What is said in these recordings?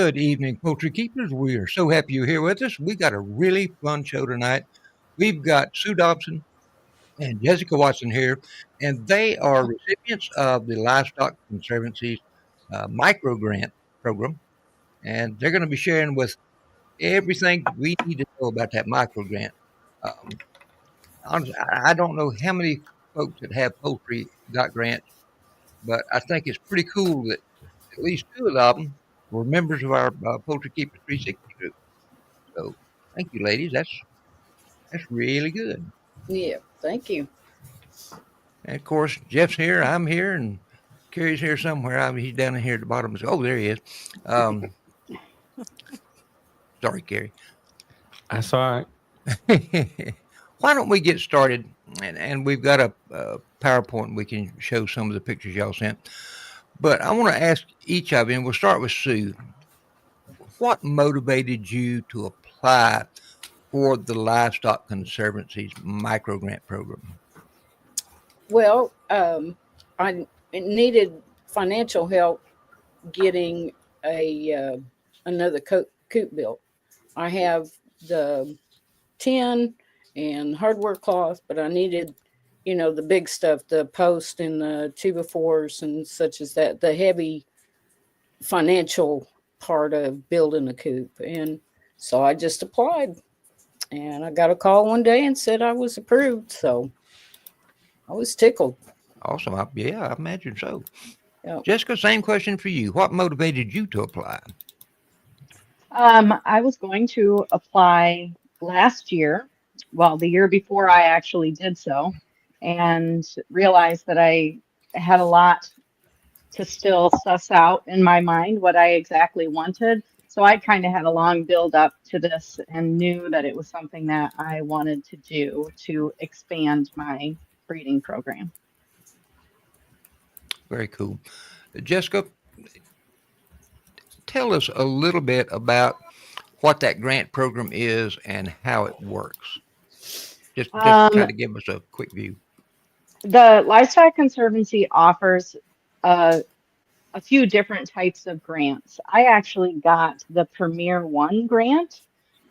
Good evening, Poultry Keepers. We are so happy you're here with us. We got a really fun show tonight. We've got Sue Dobson and Jessica Watson here, and they are recipients of the Livestock Conservancy's micro grant program, and they're going to be sharing with everything that we need to know about that micro grant. Um, Honestly, I don't know how many folks that have poultry got grants, but I think it's pretty cool that at least two of them were members of our Poultry Keepers 360 group. So thank you, ladies. That's really good. Yeah, thank you. And of course, Jeff's here. I'm here, and Kerry's here somewhere. He's down in here at the bottom. Oh, there he is. Um, sorry, Kerry. That's all Why don't we get started? And we've got a PowerPoint. We can show some of the pictures y'all sent. But I want to ask each of you, and we'll start with Sue. What motivated you to apply for the Livestock Conservancy's micro grant program? Well, I needed financial help getting another coop built. I have the tin and hardware cloth, but I needed, the big stuff, the post and the 2x4s and such as that, the heavy financial part of building a coop. And so I just applied, and I got a call one day and said I was approved. So I was tickled. Awesome. I imagine so. Yep. Jessica, same question for you. What motivated you to apply? I was going to apply last year, well, the year before I actually did so, and realized that I had a lot to still suss out in my mind what I exactly wanted. So I kind of had a long build up to this and knew that it was something that I wanted to do to expand my breeding program. Very cool. Jessica, tell us a little bit about what that grant program is and how it works. Just kind of give us a quick view. The Livestock Conservancy offers a few different types of grants. I actually got the Premier One grant.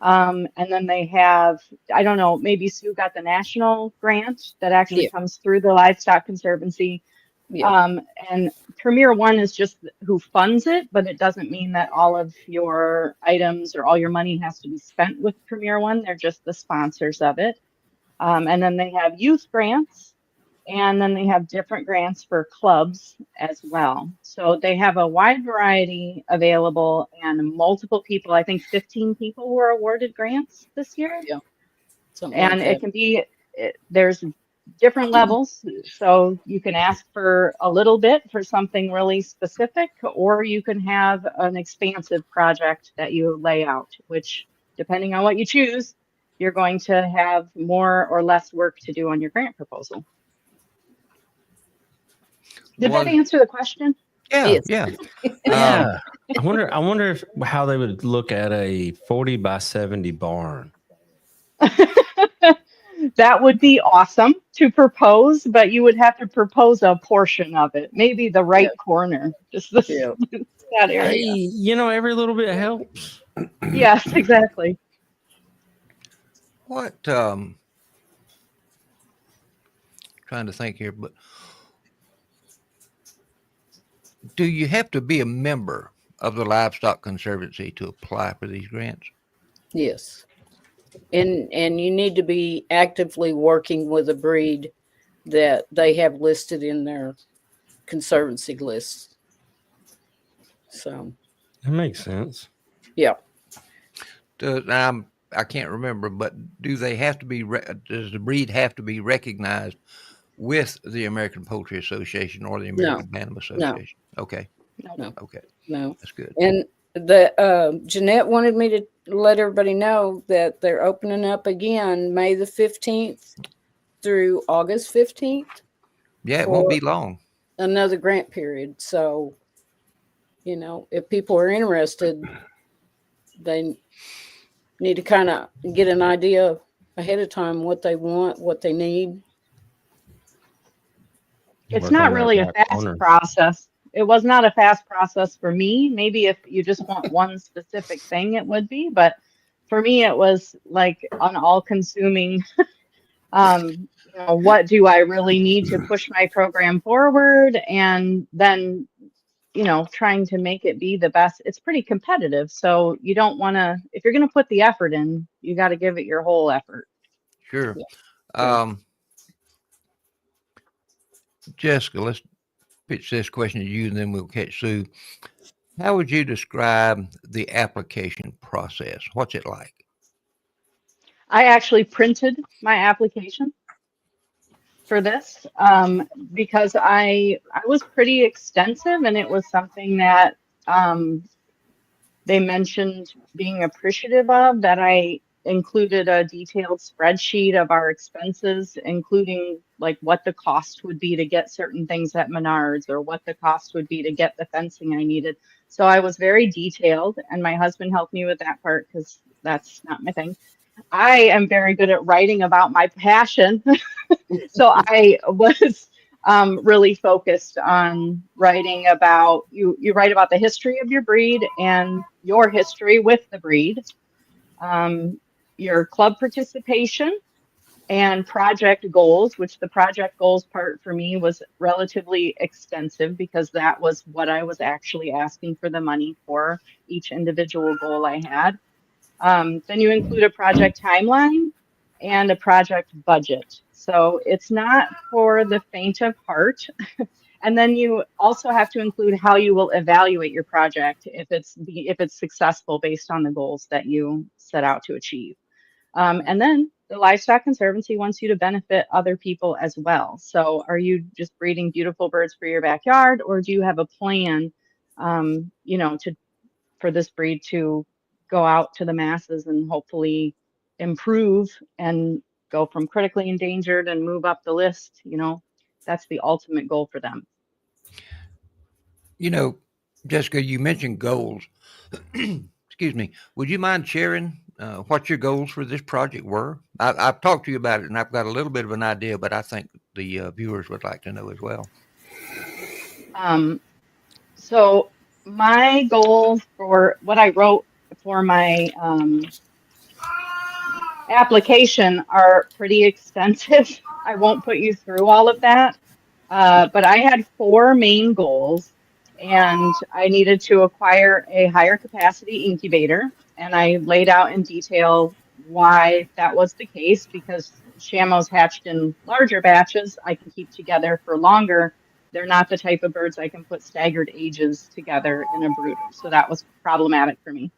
And then they have, I don't know, maybe Sue got the national grant that actually comes through the Livestock Conservancy. Yeah. And Premier One is just who funds it, but it doesn't mean that all of your items or all your money has to be spent with Premier One. They're just the sponsors of it. And then they have youth grants, and then they have different grants for clubs as well. So they have a wide variety available, and multiple people, I think 15 people were awarded grants this year. Yeah. And it can be, there's different levels. So you can ask for a little bit for something really specific, or you can have an expansive project that you lay out, which depending on what you choose, you're going to have more or less work to do on your grant proposal. Did that answer the question? Yeah, yeah. Yeah. I wonder how they would look at a 40 by 70 barn. That would be awesome to propose, but you would have to propose a portion of it, maybe the right corner, just that area. Hey, every little bit helps. Yes, exactly. What trying to think here, but do you have to be a member of the Livestock Conservancy to apply for these grants? Yes. And you need to be actively working with a breed that they have listed in their conservancy list. So that makes sense. Yeah. I can't remember, but do they have to be? Does the breed have to be recognized with the American Poultry Association or the American Animal Association? No. Okay. No. Okay. No. That's good. And the Jeanette wanted me to let everybody know that they're opening up again May the 15th through August 15th. Yeah, it won't be long. Another grant period. So, if people are interested, they need to kind of get an idea ahead of time what they want, what they need. It's not really a fast process. it was not a fast process for me. Maybe if you just want one specific thing, it would be, but for me, it was like an all-consuming, what do I really need to push my program forward? And then, trying to make it be the best. It's pretty competitive. So you don't want to, if you're going to put the effort in, you got to give it your whole effort. Sure. Yeah. Jessica, let's pitch this question to you and then we'll catch Sue. How would you describe the application process? What's it like? I actually printed my application for this because I was pretty extensive, and it was something that they mentioned being appreciative of, that I included a detailed spreadsheet of our expenses, including like what the cost would be to get certain things at Menards, or what the cost would be to get the fencing I needed. So I was very detailed, and my husband helped me with that part because that's not my thing. I am very good at writing about my passion. So I was really focused on writing about, you write about the history of your breed and your history with the breed, your club participation, and project goals, which the project goals part for me was relatively extensive because that was what I was actually asking for the money for, each individual goal I had. Then you include a project timeline and a project budget. So it's not for the faint of heart. And then you also have to include how you will evaluate your project if it's successful based on the goals that you set out to achieve. And then the Livestock Conservancy wants you to benefit other people as well. So are you just breeding beautiful birds for your backyard, or do you have a plan, for this breed to go out to the masses and hopefully improve and go from critically endangered and move up the list? That's the ultimate goal for them. Jessica, you mentioned goals. Excuse me. Would you mind sharing what your goals for this project were? I've talked to you about it, and I've got a little bit of an idea, but I think the viewers would like to know as well. So my goals for what I wrote for my application are pretty extensive. I won't put you through all of that, but I had 4 main goals, and I needed to acquire a higher capacity incubator, and I laid out in detail why that was the case, because chamois hatched in larger batches I can keep together for longer. They're not the type of birds I can put staggered ages together in a brooder, so that was problematic for me.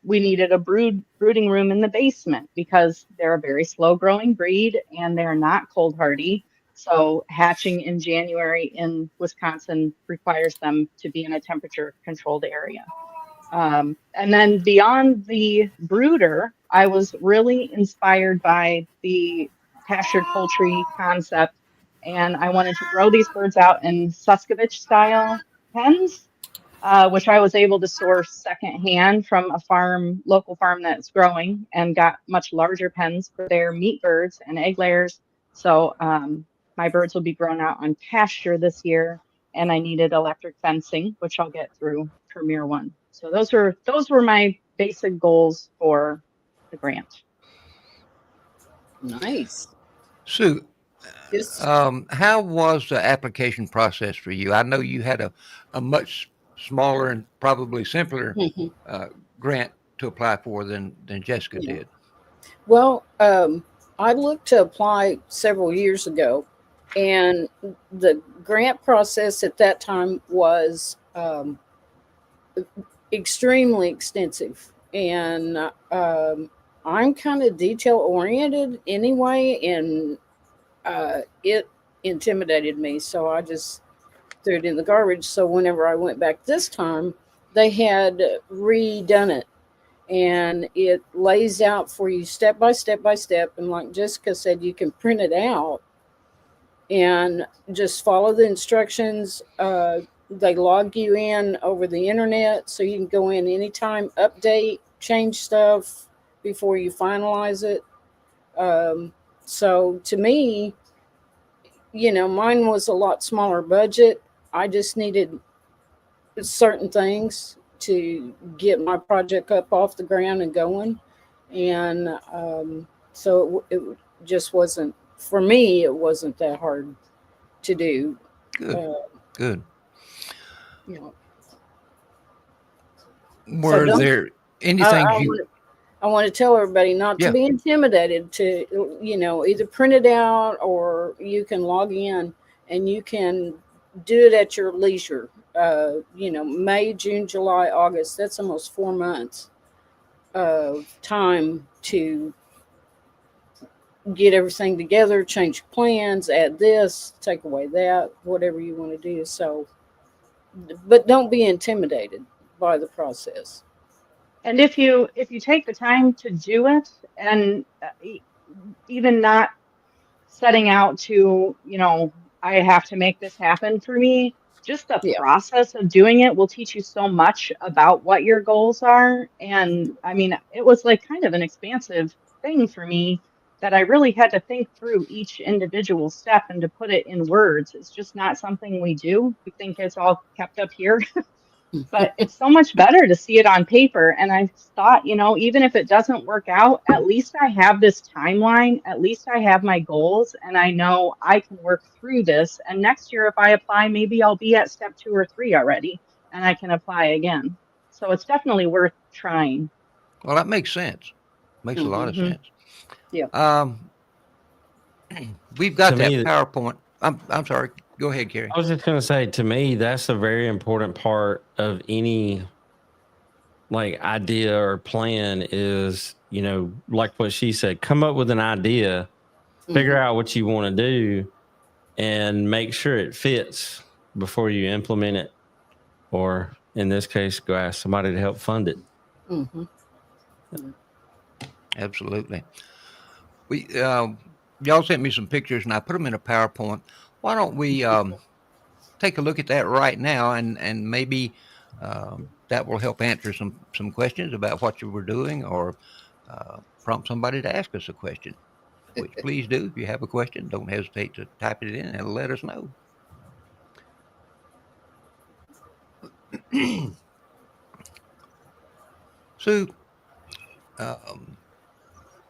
We needed a brooding room in the basement because they're a very slow growing breed and they're not cold hardy. So hatching in January in Wisconsin requires them to be in a temperature controlled area. And then beyond the brooder, I was really inspired by the pastured poultry concept. And I wanted to grow these birds out in Suscovich style pens, which I was able to source secondhand from a local farm that's growing, and got much larger pens for their meat birds and egg layers. So my birds will be grown out on pasture this year, and I needed electric fencing, which I'll get through Premier One. So those were my basic goals for the grant. Nice. Sue, Yes. how was the application process for you? I know you had a much smaller and probably simpler grant to apply for than Jessica Yeah. did. Well, I looked to apply several years ago, and the grant process at that time was extremely extensive. And I'm kind of detail oriented anyway, and it intimidated me. So I just threw it in the garbage. So whenever I went back this time, they had redone it, and it lays out for you step by step by step. And like Jessica said, you can print it out and just follow the instructions. They log you in over the internet, so you can go in anytime, update, change stuff before you finalize it. So to me, mine was a lot smaller budget. I just needed certain things to get my project up off the ground and going. And so it just wasn't, for me, it wasn't that hard to do. Good. Uh, Good. you know, so Were don't, there I, anything I you? want I want to tell everybody not to Yeah. be intimidated to, either print it out or you can log in and you can do it at your leisure. May, June, July, August, that's almost 4 months of time to get everything together, change plans, add this, take away that, whatever you want to do. So, but don't be intimidated by the process. And if you take the time to do it, and even not setting out to, I have to make this happen for me, just the Yeah. process of doing it will teach you so much about what your goals are. And I mean, it was like kind of an expansive thing for me that I really had to think through each individual step and to put it in words. It's just not something we do. We think it's all kept up here. But it's so much better to see it on paper. And I thought, even if it doesn't work out, at least I have this timeline. At least I have my goals and I know I can work through this. And next year, if I apply, maybe I'll be at step 2 or 3 already and I can apply again. So it's definitely worth trying. Well, that makes sense. Makes a lot of Mhm. sense. Yeah. We've got To that me, PowerPoint. I'm sorry. Go ahead, Kerry. I was just going to say, to me, that's a very important part of any like idea or plan is, like what she said, come up with an idea, figure out what you want to do, and make sure it fits before you implement it. Or in this case, go ask somebody to help fund it. Mm-hmm. Absolutely. We y'all sent me some pictures and I put them in a PowerPoint. Why don't we take a look at that right now and maybe that will help answer some questions about what you were doing or prompt somebody to ask us a question. Which please do if you have a question. Don't hesitate to type it in and let us know. Sue, um,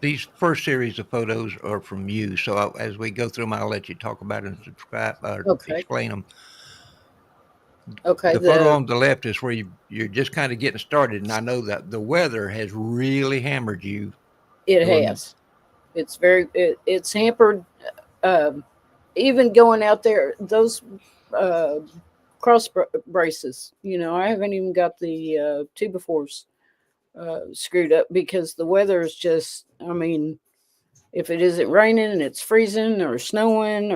these first series of photos are from you. So as we go through them, I'll let you talk about it and subscribe or Okay. explain them. Okay. The photo on the left is where you're just kind of getting started, and I know that the weather has really hammered you. It Going, has. It's hampered. Even going out there, those uh, cross braces. I haven't even got the 2x4s screwed up because the weather is just. I mean, if it isn't raining and it's freezing or snowing,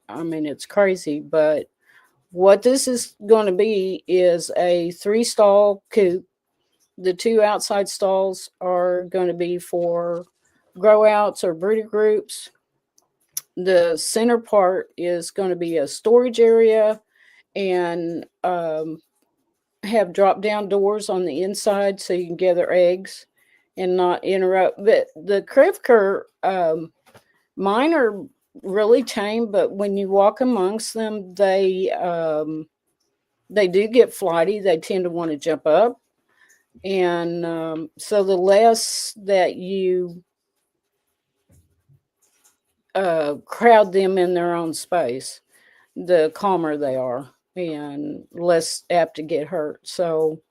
it's crazy. But what this is going to be is a 3-stall coop. The 2 outside stalls are going to be for grow outs or breeder groups. The center part is going to be a storage area and have drop down doors on the inside so you can gather eggs and not interrupt. But the Krivker, mine are really tame, but when you walk amongst them, they do get flighty. They tend to want to jump up. And so the less that you crowd them in their own space, the calmer they are and less apt to get hurt. So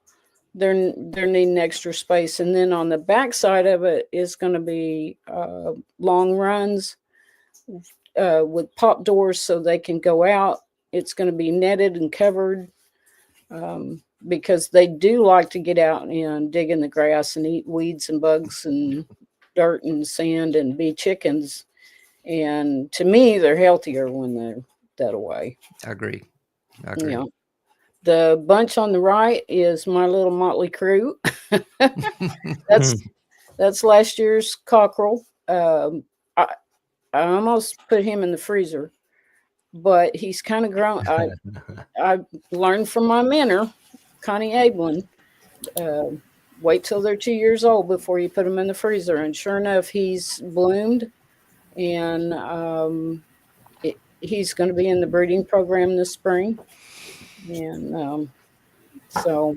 they're needing extra space. And then on the back side of it is going to be long runs with pop doors so they can go out. It's going to be netted and covered because they do like to get out and dig in the grass and eat weeds and bugs and dirt and sand and be chickens. And to me, they're healthier when they're that away. I agree. The bunch on the right is my little motley crew. That's last year's cockerel. I almost put him in the freezer, but he's kind of grown. I learned from my mentor, Connie Ablin. Wait till they're 2 years old before you put them in the freezer. And sure enough, he's bloomed, and he's going to be in the breeding program this spring. And so,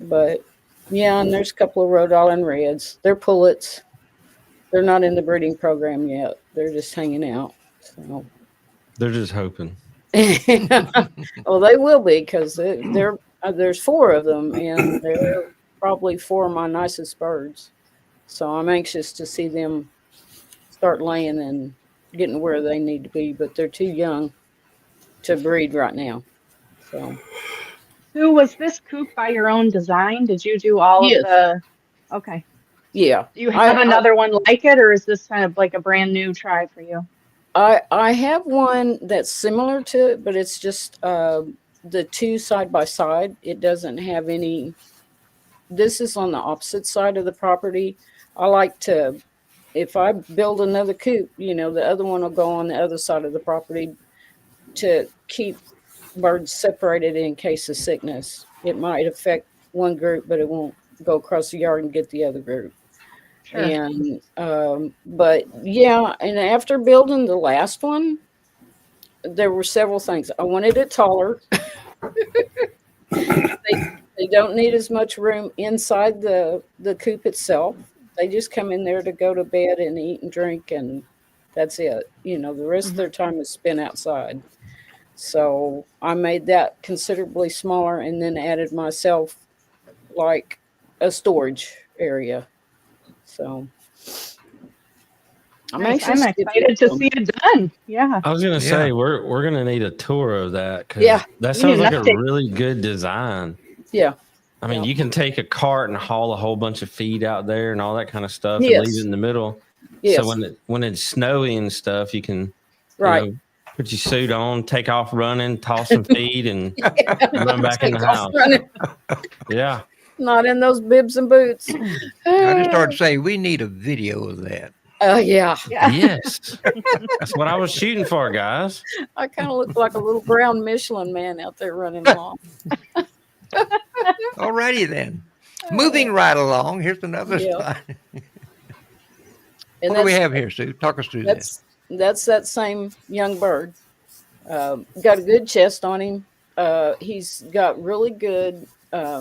but yeah, and there's a couple of Rhode Island Reds. They're pullets. They're not in the breeding program yet. They're just hanging out. So, They're just hoping. well, they will be because there's 4 of them, and they're probably 4 of my nicest birds. So I'm anxious to see them start laying and getting where they need to be, but they're too young to breed right now. So, Sue, was this coop by your own design? Did you do all of yes, the? Okay. yeah. Do you have another one like it, or is this kind of like a brand new try for you? I have one that's similar to it, but it's just the 2 side by side. It doesn't have any. This is on the opposite side of the property. I like to, if I build another coop, the other one will go on the other side of the property to keep birds separated in case of sickness. It might affect one group, but it won't go across the yard and get the other group. Sure. And but yeah, and after building the last one, there were several things. I wanted it taller. They don't need as much room inside the coop itself. They just come in there to go to bed and eat and drink, and that's it. The rest of their time is spent outside. So I made that considerably smaller and then added myself like a storage area. So I'm Nice. anxious I'm excited to see it done. Yeah. I was gonna say we're gonna need a tour of that because that We sounds need like an a update. really good design. Yeah. I mean, Yeah. you can take a cart and haul a whole bunch of feed out there and all that kind of stuff and Yes. leave it in the middle. Yes. So when it's snowy and stuff, you can Right. put your suit on, take off running, toss some feed, and run back in the Take off house. running. Yeah. Not in those bibs and boots. I just started to say we need a video of that. Oh yeah. Yes. That's what I was shooting for, guys. I kind of look like a little brown Michelin man out there running along. Alrighty then. Moving right along. Here's another Yeah. slide. And What do we have here, Sue? Talk us through that. That's that same young bird. Got a good chest on him. He's got really good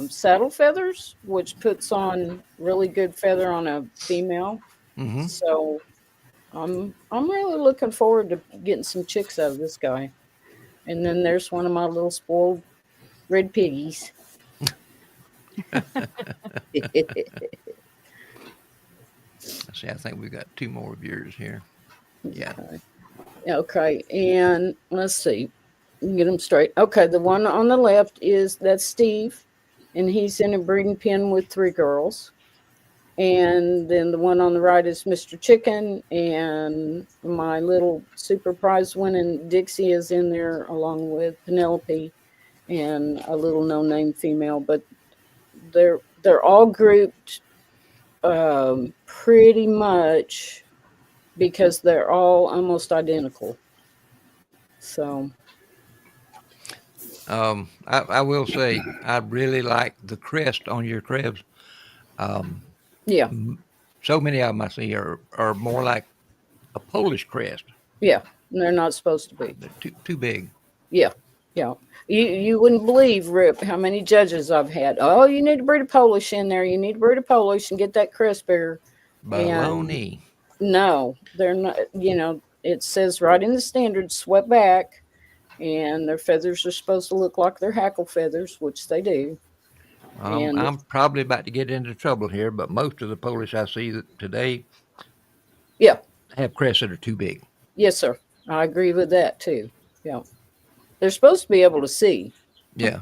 saddle feathers, which puts on really good feather on a female. Mm-hmm. So I'm really looking forward to getting some chicks out of this guy. And then there's one of my little spoiled red piggies. See, I think we've got 2 more of yours here. Yeah. Okay, and let's see, get them straight. Okay, the one on the left that's Steve, and he's in a breeding pen with 3 girls. And then the one on the right is Mr. Chicken, and my little super prize winning Dixie is in there along with Penelope and a little no-name female. But they're all grouped pretty much because they're all almost identical. So I will say I really like the crest on your cribs. yeah, So many of them I see are more like a Polish crest. yeah, they're not supposed to be. They're too big. Yeah. You wouldn't believe, Rip, how many judges I've had. Oh, you need to breed a Polish in there. You need to breed a Polish and get that crest bigger. Baloney. No, they're not. It says right in the standards, swept back, and their feathers are supposed to look like their hackle feathers, which they do. And I'm probably about to get into trouble here, but most of the Polish I see today, yeah, have crests that are too big. yes, sir. I agree with that too. Yeah, they're supposed to be able to see. Yeah,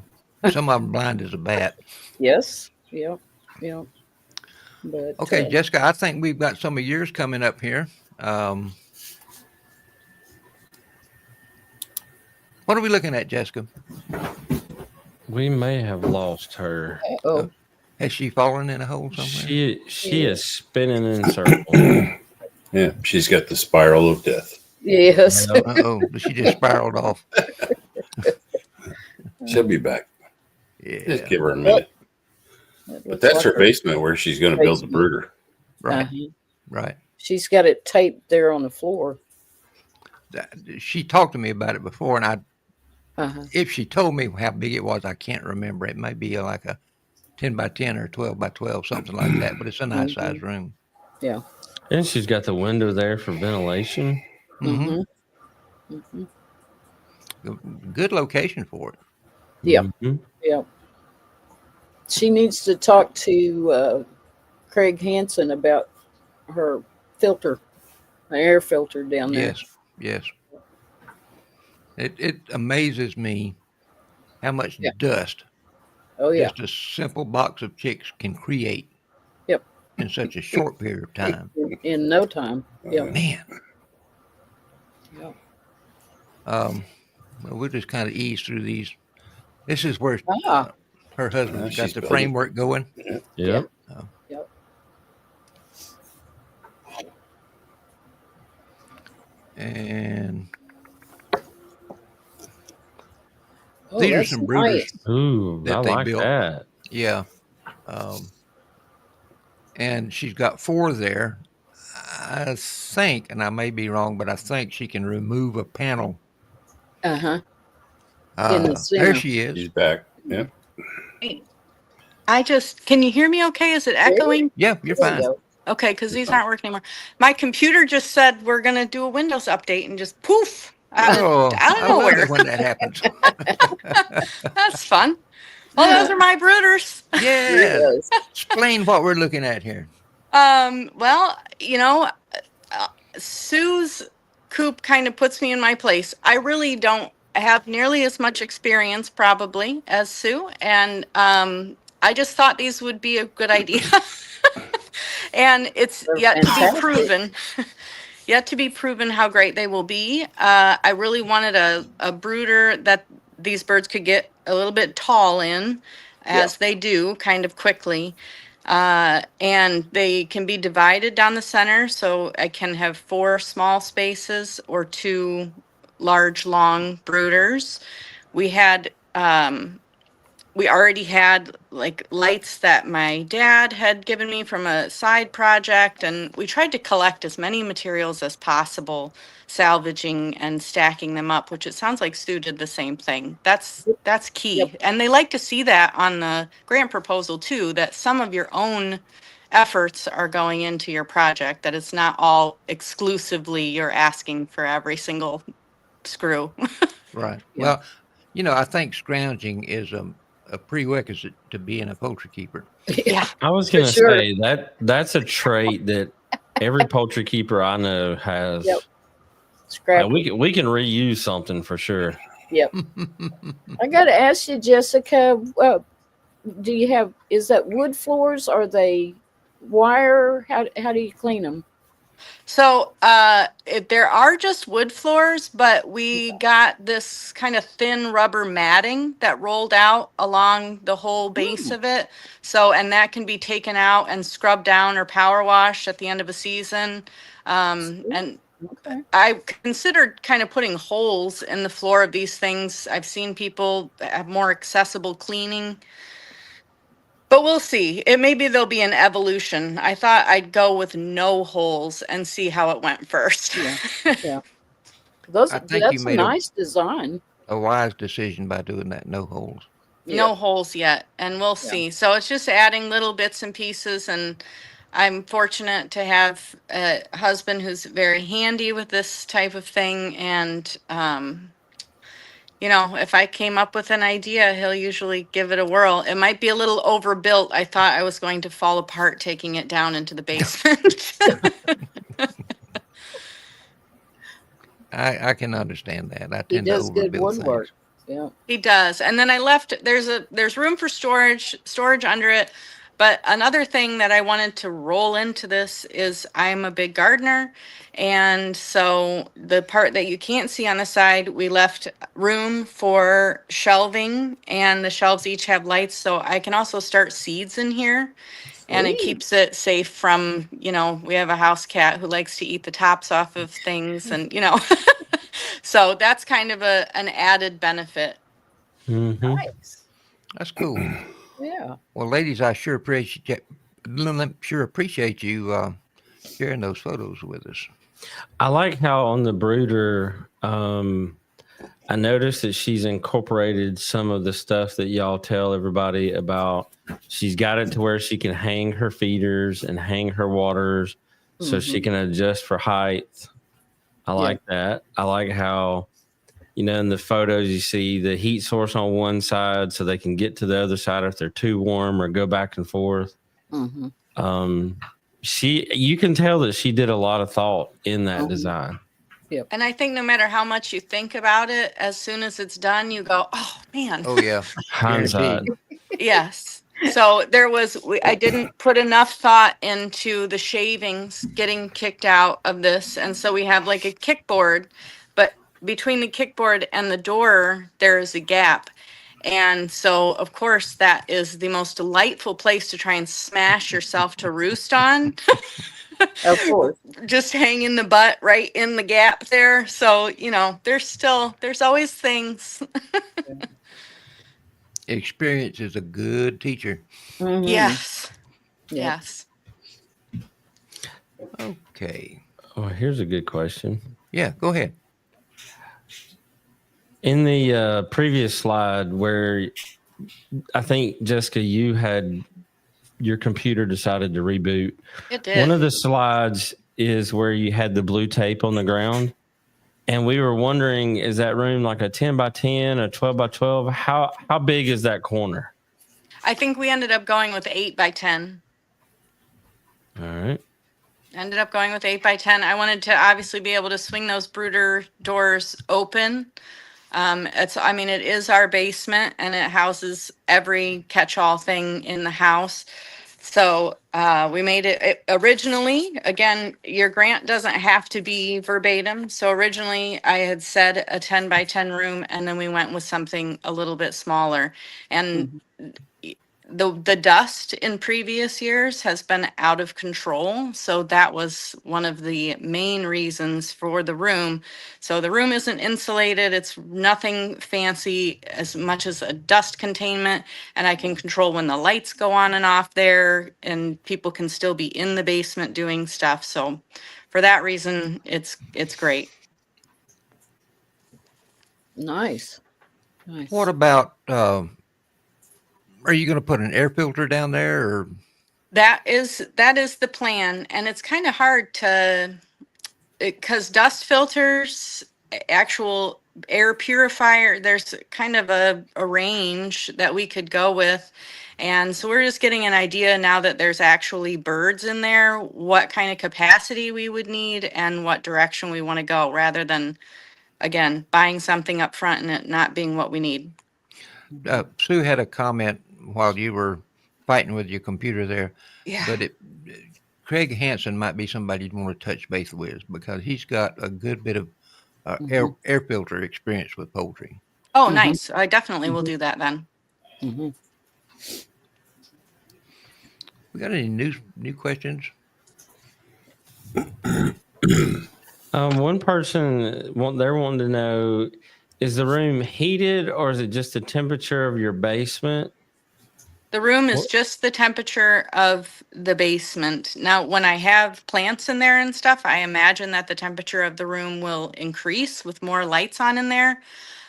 some of them blind as a bat. Yes. Yeah. But Okay, Jessica, I think we've got some of yours coming up here. What are we looking at, Jessica? We may have lost her. oh, Has she fallen in a hole somewhere? She is spinning in circles. Yeah, she's got the spiral of death. yes. Uh-oh, she just spiraled off. She'll be back. Yeah, Just give her a minute. But that's her basement where she's going to build the brooder. right, Uh-huh. right. She's got it taped there on the floor. She talked to me about it before, and If she told me how big it was, I can't remember. It may be like a 10 by 10 or 12 by 12, something like that. But it's a nice size room. Yeah. And she's got the window there for ventilation. Mm-hmm. Good location for it. Yeah. Mhm. Yeah. She needs to talk to Craig Hansen about her filter, the air filter down there. Yes. It amazes me how much Yeah. dust Oh yeah. just a simple box of chicks can create. Yep. In such a short period of time. In no time. Yeah. Man. Yeah. Well, we'll just kind of ease through these. This is where her husband's got she's the building. framework going. Yep. Yep. And These are some brooders. nice. Ooh, I like built. that. Yeah. And she's got 4 there. I think, and I may be wrong, but I think she can remove a panel. In the center. There she is. She's back. Yeah. Can you hear me okay? Is it echoing? Yeah, you're There you fine. go. Okay, because these aren't working anymore. My computer just said we're going to do a Windows update and just poof, out of I love nowhere. it when that happens. That's fun. Well, those are my brooders. Yeah. Yes. Explain what we're looking at here. Well, Sue's coop kind of puts me in my place. I really don't have nearly as much experience probably as Sue. And I just thought these would be a good idea. And it's They're yet to be fantastic. proven. Yet to be proven how great they will be. I really wanted a brooder that these birds could get a little bit tall in, as they do kind of quickly. And they can be divided down the center, so I can have 4 small spaces or 2 large, long brooders. We already had like lights that my dad had given me from a side project, and we tried to collect as many materials as possible, salvaging and stacking them up, which it sounds like Sue did the same thing. That's key. Yep. And they like to see that on the grant proposal too, that some of your own efforts are going into your project, that it's not all exclusively you're asking for every single screw. Right. Yeah. Well, I think scrounging is a prerequisite to being a poultry keeper. Yeah. I was going to sure. say that's a trait that every poultry keeper I know has. Yep. Scrap. We can reuse something for sure. Yep. I got to ask you, Jessica. Is that wood floors? Are they wire? How do you clean them? So there are just wood floors, but we got this kind of thin rubber matting that rolled out along the whole base of it. So, and that can be taken out and scrubbed down or power washed at the end of a season. And Okay. I considered kind of putting holes in the floor of these things. I've seen people have more accessible cleaning. But we'll see. Maybe there'll be an evolution. I thought I'd go with no holes and see how it went first. Yeah. Yeah. I think you That's a made a- nice design. A wise decision by doing that. No holes. No holes yet, and we'll see. So it's just adding little bits and pieces, and I'm fortunate to have a husband who's very handy with this type of thing, and if I came up with an idea, he'll usually give it a whirl. It might be a little overbuilt. I thought I was going to fall apart taking it down into the basement. I can understand that. I He tend to does good overbuild woodwork. things. Yeah. He does. And then I left, there's room for storage under it. But another thing that I wanted to roll into this is I'm a big gardener. And so the part that you can't see on the side, we left room for shelving, and the shelves each have lights. So I can also start seeds in here. And it Sweet. keeps it safe from, we have a house cat who likes to eat the tops off of things, and, so that's kind of an added benefit. Mm-hmm. Nice. That's cool. Yeah. Well, ladies, I sure appreciate you sharing those photos with us. I like how on the brooder, I I noticed that she's incorporated some of the stuff that y'all tell everybody about. She's got it to where she can hang her feeders and hang her waters so she can adjust for height. I like that. I like how, in the photos you see the heat source on one side so they can get to the other side if they're too warm or go back and forth. You can tell that she did a lot of thought in that design. Yep. And I think no matter how much you think about it, as soon as it's done, you go, oh man. Oh yeah. Hindsight. Yes. So I didn't put enough thought into the shavings getting kicked out of this. And so we have like a kickboard, but between the kickboard and the door, there is a gap. And so, of course, that is the most delightful place to try and smash yourself to roost on. Of course. Just hanging the butt right in the gap there. So, there's always things. Experience is a good teacher. Yes. Yeah. Yes. Okay. Oh, here's a good question. Yeah, go ahead. In the previous slide where I think, Jessica, you had your computer decided to reboot. It did. One of the slides is where you had the blue tape on the ground. And we were wondering, is that room like a 10 by 10, a 12 by 12? How big is that corner? I think we ended up going with 8 by 10. All right. Ended up going with 8 by 10. I wanted to obviously be able to swing those brooder doors open. It is our basement and it houses every catch-all thing in the house. So we made it originally, again, your grant doesn't have to be verbatim. So originally I had said a 10 by 10 room and then we went with something a little bit smaller. And the dust in previous years has been out of control. So that was one of the main reasons for the room. So the room isn't insulated. It's nothing fancy as much as a dust containment. And I can control when the lights go on and off there and people can still be in the basement doing stuff. So for that reason, it's great. Nice. What about, are you going to put an air filter down there or? That is the plan. And it's kind of hard because dust filters, actual air purifier, there's kind of a range that we could go with. And so we're just getting an idea now that there's actually birds in there, what kind of capacity we would need and what direction we want to go rather than, again, buying something up front and it not being what we need. Sue had a comment while you were fighting with your computer there. Yeah. But Craig Hansen might be somebody you'd want to touch base with because he's got a good bit of air filter experience with poultry. Oh, nice. I definitely will do that then. We got any new questions? One person they're wanting to know, is the room heated or is it just the temperature of your basement? The room is just the temperature of the basement. Now, when I have plants in there and stuff, I imagine that the temperature of the room will increase with more lights on in there.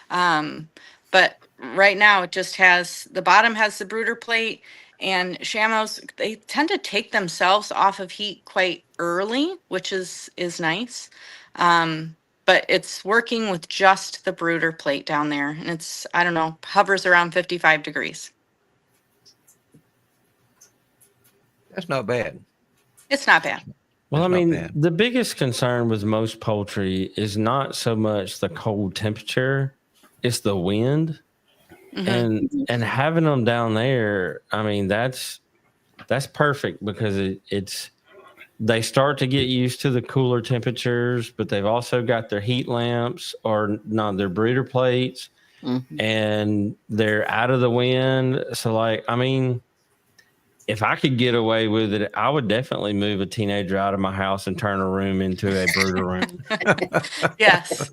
But right now it just has, the bottom has the brooder plate, and Shamos, they tend to take themselves off of heat quite early, which is nice. But it's working with just the brooder plate down there. And it's, I don't know, hovers around 55 degrees. That's not bad. It's not bad. Well, That's I mean, not bad. the biggest concern with most poultry is not so much the cold temperature, it's the wind. And having them down there, I mean, that's perfect because they start to get used to the cooler temperatures, but they've also got their heat lamps or not their brooder plates, and they're out of the wind. So, like, I mean, if I could get away with it, I would definitely move a teenager out of my house and turn a room into a brooder room. Yes.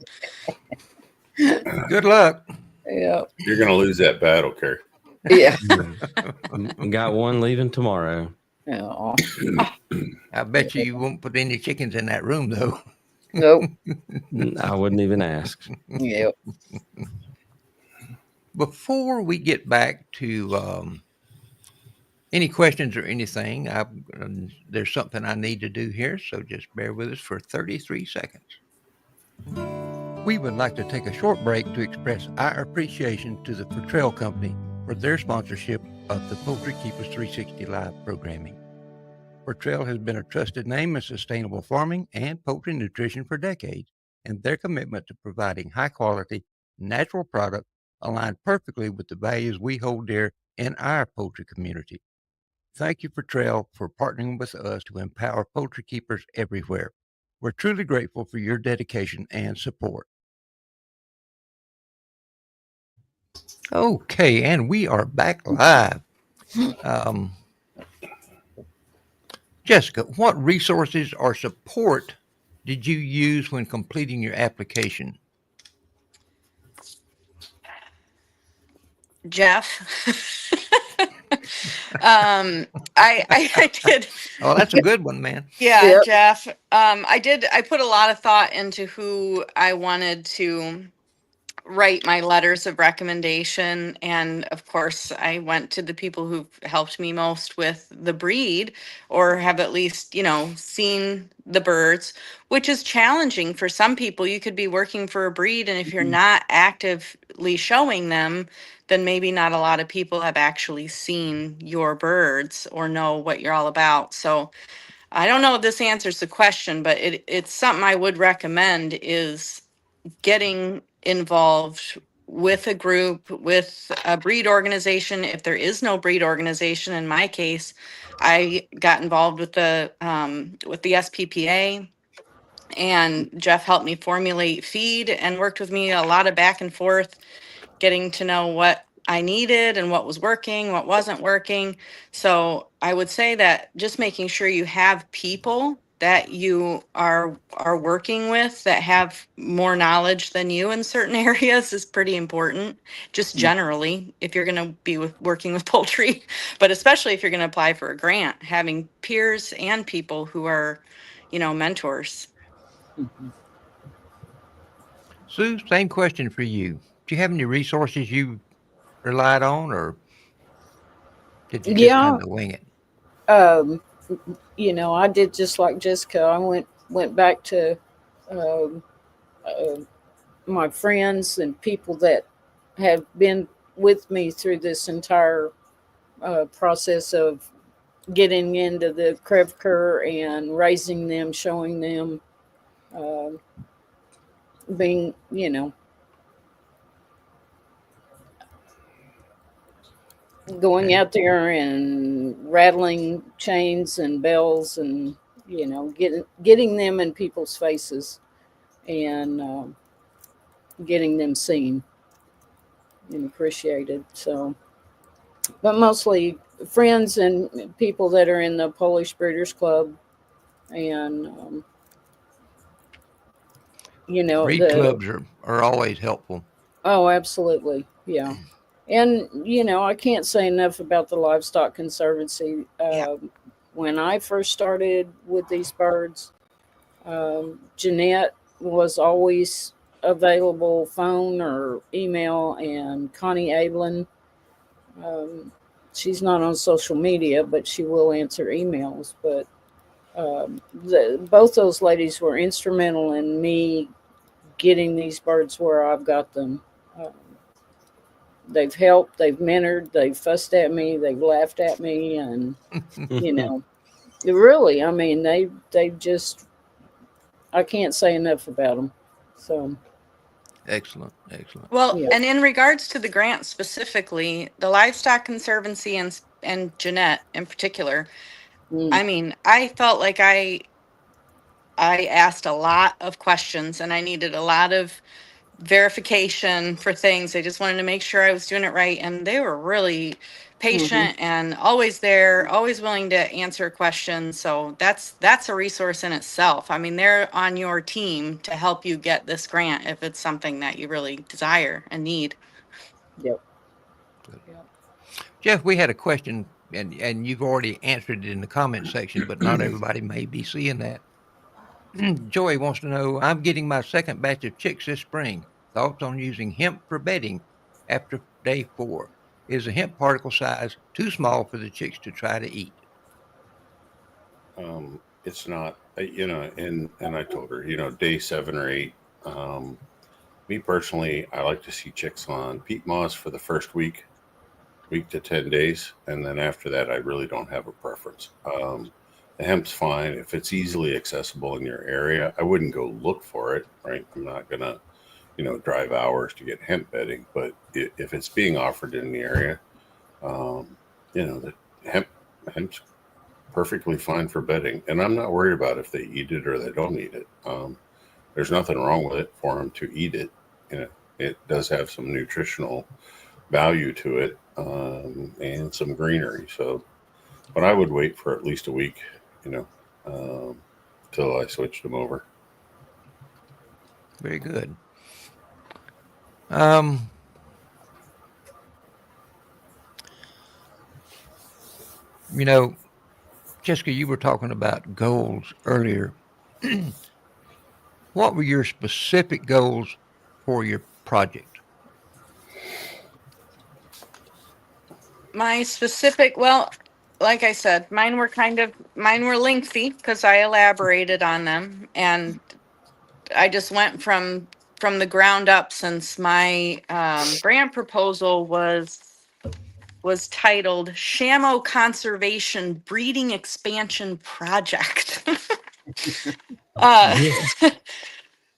Good luck. Yeah. You're going to lose that battle, Kerry. Yeah. Got one leaving tomorrow. Yeah. I bet you won't put any chickens in that room, though. Nope. I wouldn't even ask. Yep. Before we get back to any questions or anything, there's something I need to do here, so just bear with us for 33 seconds. We would like to take a short break to express our appreciation to the Portrell Company for their sponsorship of the Poultry Keepers 360 Live programming. Portrell has been a trusted name in sustainable farming and poultry nutrition for decades, and their commitment to providing high-quality, natural products align perfectly with the values we hold dear in our poultry community. Thank you, Portrell, for partnering with us to empower poultry keepers everywhere. We're truly grateful for your dedication and support. Okay, and we are back live. Jessica, what resources or support did you use when completing your application? Jeff. I did. Oh, that's a good one, man. Yeah, Yep. Jeff. I put a lot of thought into who I wanted to write my letters of recommendation. And of course, I went to the people who've helped me most with the breed or have at least, seen the birds, which is challenging for some people. You could be working for a breed, and if you're not actively showing them, then maybe not a lot of people have actually seen your birds or know what you're all about. So I don't know if this answers the question, but it's something I would recommend is getting involved with a group, with a breed organization. If there is no breed organization, in my case, I got involved with the SPPA, and Jeff helped me formulate feed and worked with me a lot of back and forth, getting to know what I needed and what was working, what wasn't working. So I would say that just making sure you have people that you are working with that have more knowledge than you in certain areas is pretty important, just generally, if you're going to be working with poultry, but especially if you're going to apply for a grant, having peers and people who are, mentors. Sue, same question for you. Do you have any resources you relied on, or did you just Yeah. kind of wing it? I did just like Jessica. I went back to um, uh, my friends and people that have been with me through this entire process of getting into the Krevker and raising them, showing them, uh, being, going Okay. out there and rattling chains and bells and, getting them in people's faces and getting them seen and appreciated. So, but mostly friends and people that are in the Polish Breeders Club and, Breed clubs are always helpful. oh, absolutely. Yeah. And, I can't say enough about the Livestock Conservancy. When I first started with these birds, Jeanette was always available, phone or email, and Connie Ablin. She's not on social media, but she will answer emails. But both those ladies were instrumental in me getting these birds where I've got them. Um, they've helped, they've mentored, they've fussed at me, they've laughed at me, and really, I mean, they just, I can't say enough about them. So Excellent. Well, yeah. and in regards to the grant specifically, the Livestock Conservancy and Jeanette in particular, Mm. I mean, I felt like I asked a lot of questions and I needed a lot of verification for things. I just wanted to make sure I was doing it right, and they were really Hmm. patient and always there, always willing to answer questions. So that's a resource in itself. I mean, they're on your team to help you get this grant if it's something that you really desire and need. Yep. Good. Yep. Jeff, we had a question, and you've already answered it in the comment section, but not everybody may be seeing that. Joey wants to know, I'm getting my second batch of chicks this spring. Thoughts on using hemp for bedding after day 4? Is the hemp particle size too small for the chicks to try to eat? It's not, and I told her, day 7 or 8. Me personally, I like to see chicks on peat moss for the first week to 10 days. And then after that, I really don't have a preference. The hemp's fine. If it's easily accessible in your area, I wouldn't go look for it, right? I'm not going to, drive hours to get hemp bedding. But if it's being offered in the area, the hemp's perfectly fine for bedding. And I'm not worried about if they eat it or they don't eat it. There's nothing wrong with it for them to eat it. It does have some nutritional value to it, and some greenery. So, but I would wait for at least a week, till I switched them over. Very good. Jessica, you were talking about goals earlier. What were your specific goals for your project? My specific, well, like I said, mine were lengthy because I elaborated on them, and I just went from the ground up, since my grant proposal was titled Shamo Conservation Breeding Expansion Project. uh,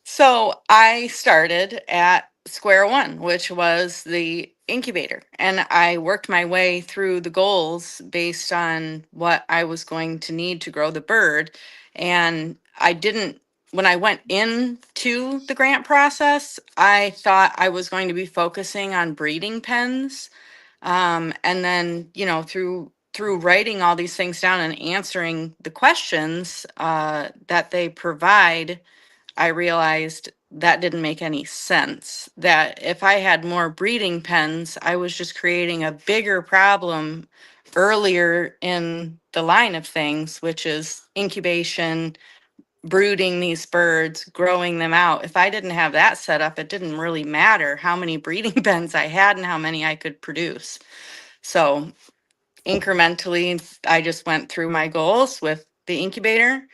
So I started at square one, which was the incubator, and I worked my way through the goals based on what I was going to need to grow the bird. And I didn't, when I went into the grant process, I thought I was going to be focusing on breeding pens. And then, through writing all these things down and answering the questions that they provide, I realized that didn't make any sense. That if I had more breeding pens, I was just creating a bigger problem earlier in the line of things, which is incubation, brooding these birds, growing them out. If I didn't have that set up, it didn't really matter how many breeding pens I had and how many I could produce. So incrementally, I just went through my goals with the incubator,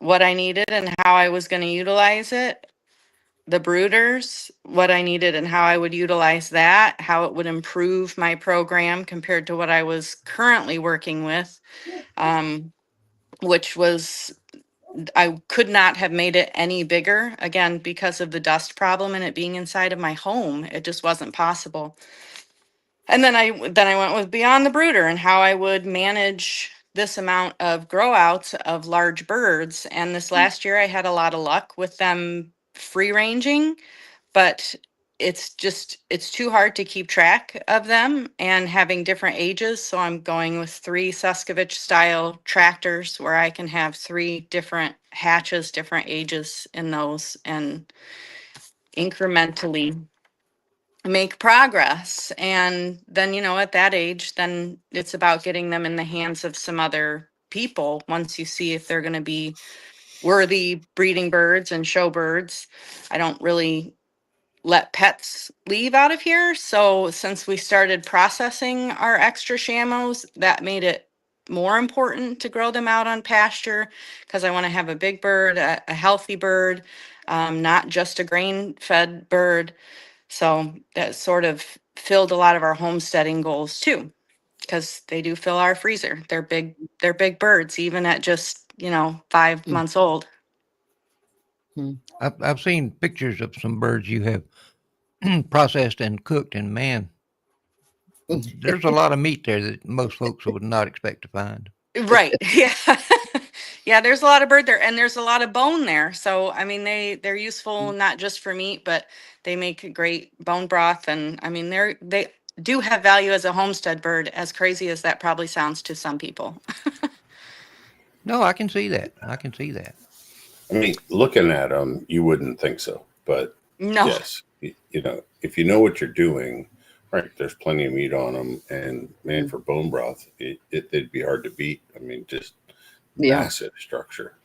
what I needed and how I was going to utilize it, the brooders, what I needed and how I would utilize that, how it would improve my program compared to what I was currently working with, which was, I could not have made it any bigger, again, because of the dust problem and it being inside of my home. It just wasn't possible. And then I went with Beyond the Brooder and how I would manage this amount of grow outs of large birds. And this last year I had a lot of luck with them free ranging, but it's too hard to keep track of them and having different ages. So I'm going with 3 Suskovich style tractors where I can have 3 different hatches, different ages in those, and incrementally make progress. And then, at that age, then it's about getting them in the hands of some other people once you see if they're going to be worthy breeding birds and show birds. I don't really let pets leave out of here. So since we started processing our extra shamos, that made it more important to grow them out on pasture, because I want to have a big bird, a healthy bird, not just a grain fed bird. So that sort of filled a lot of our homesteading goals too, because they do fill our freezer. They're big birds, even at just, 5 Hmm. months old. I've seen pictures of some birds you have processed and cooked, and man, there's a lot of meat there that most folks would not expect to find. Right. Yeah. Yeah, there's a lot of bird there, and there's a lot of bone there. So I mean, they're useful not just for meat, but they make a great bone broth. And I mean, they do have value as a homestead bird, as crazy as that probably sounds to some people. No, I can see that. I can see that. I mean, looking at them, you wouldn't think so, but No. yes, if you know what you're doing, right, there's plenty of meat on them, and man, for bone broth, it'd be hard to beat. I mean, just Yeah. massive structure.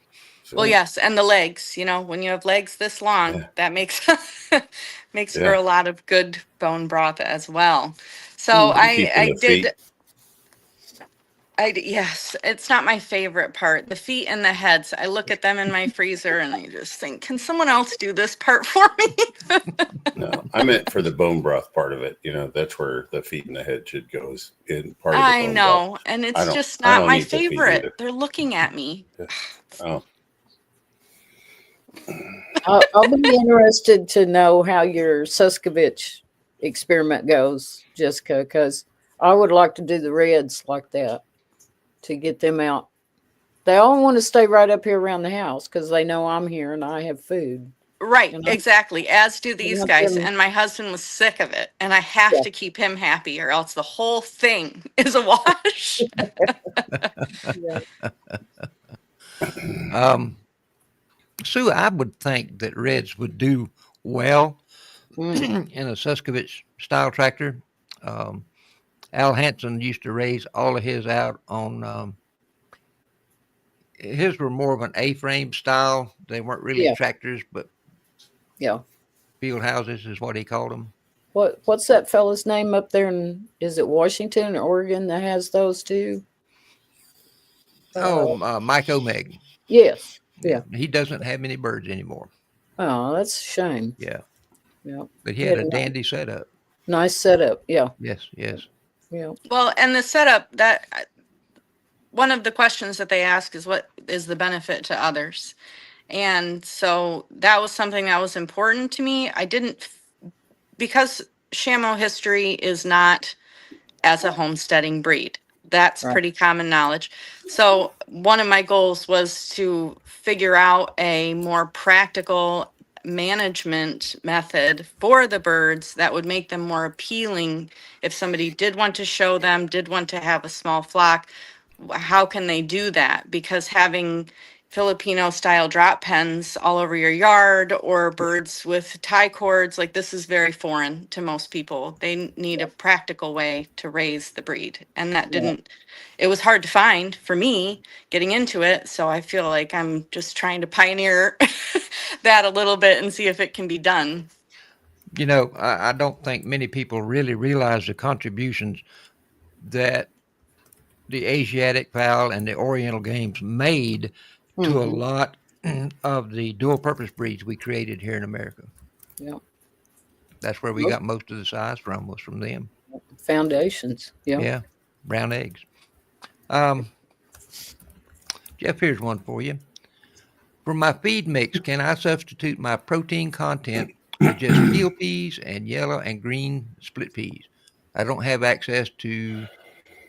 So, Well, yes, and the legs, when you have legs this long, yeah, that makes makes for yeah. a lot of good bone broth as well. So Are you Mhm. keeping the feet? yes, it's not my favorite part. The feet and the heads. I look at them in my freezer and I just think, can someone else do this part for me? No, I meant for the bone broth part of it. That's where the feet and the head should go as in part of the I bone broth. know, and I it's don't. just I not don't my eat the feet favorite. either. They're looking at me. Yeah. Oh, I'll be interested to know how your Suskovich experiment goes, Jessica, because I would like to do the reds like that to get them out. They all want to stay right up here around the house because they know I'm here and I have food. Right, And exactly. As do I these want guys. them. And my husband was sick of it. And I have Yeah. to keep him happy, or else the whole thing is a wash. Yeah. Um, Sue, I would think that Reds would do well Mm, in a Suskovich style tractor. Um, Al Hansen used to raise all of his out on. His were more of an A-frame style. They weren't really yeah. tractors, but Yeah. field houses is what he called them. What's that fella's name up there in, is it Washington or Oregon that has those too? Oh, Mike Omeg. Yes. Yeah, Yeah. he doesn't have any birds anymore. Oh, that's a shame. Yeah, Yeah. but he He had had a a dandy setup. nice setup. Yeah. Yes, yes. Yeah. Well, and the setup, that one of the questions that they ask is, what is the benefit to others? And so that was something that was important to me. I didn't, because Shamo history is not as a homesteading breed. That's Right. pretty common knowledge. So one of my goals was to figure out a more practical management method for the birds that would make them more appealing if somebody did want to show them, did want to have a small flock. How can they do that? Because having Filipino style drop pens all over your yard, or birds with tie cords, like, this is very foreign to most people. They need a practical way to raise the breed. And that Yeah. didn't, it was hard to find for me getting into it. So I feel like I'm just trying to pioneer that a little bit and see if it can be done. I don't think many people really realize the contributions that the Asiatic fowl and the Oriental games made to a Mm-hmm. lot of the dual purpose breeds we created here in America. Yeah. That's where we Most got most of the size from, was from them. foundations. Yeah. Yeah, brown eggs. Um, Jeff, here's one for you. For my feed mix, can I substitute my protein content with just peel peas and yellow and green split peas? I don't have access to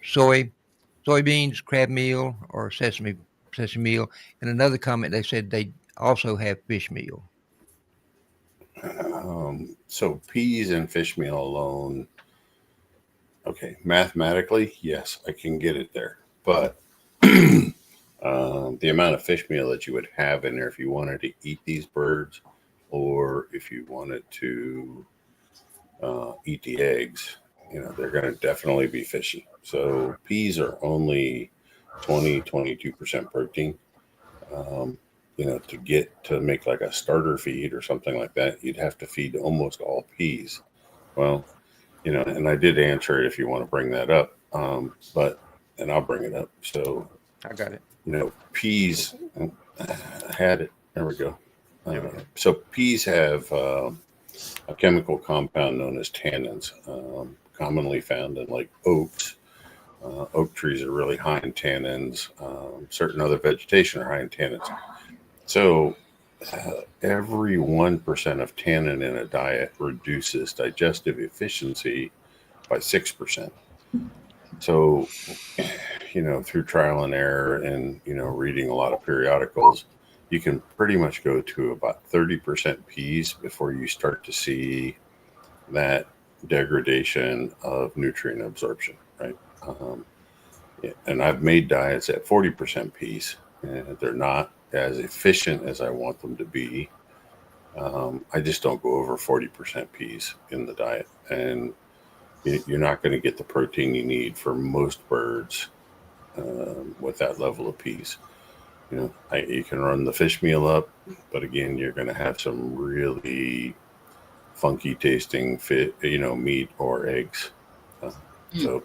soybeans, crab meal, or sesame meal. And another comment, they said they also have fish meal. so peas and fish meal alone. Okay, mathematically, yes, I can get it there, but the amount of fish meal that you would have in there if you wanted to eat these birds, or if you wanted to eat the eggs, they're going to definitely be fishy. So peas are only 22% protein. Um, to get to make like a starter feed or something like that, you'd have to feed almost all peas. Well, and I did answer it if you want to bring that up, and I'll bring it up. So, I got it. Peas, I had it. There we go. So peas have a chemical compound known as tannins, commonly found in like oaks. Oak trees are really high in tannins. Certain other vegetation are high in tannins. So every 1% of tannin in a diet reduces digestive efficiency by 6%. So, through trial and error and, reading a lot of periodicals, you can pretty much go to about 30% peas before you start to see that degradation of nutrient absorption, right? And I've made diets at 40% peas, and they're not as efficient as I want them to be. I just don't go over 40% peas in the diet, and you're not going to get the protein you need for most birds with that level of peas. You can run the fish meal up, but again, you're going to have some really funky tasting meat or eggs. So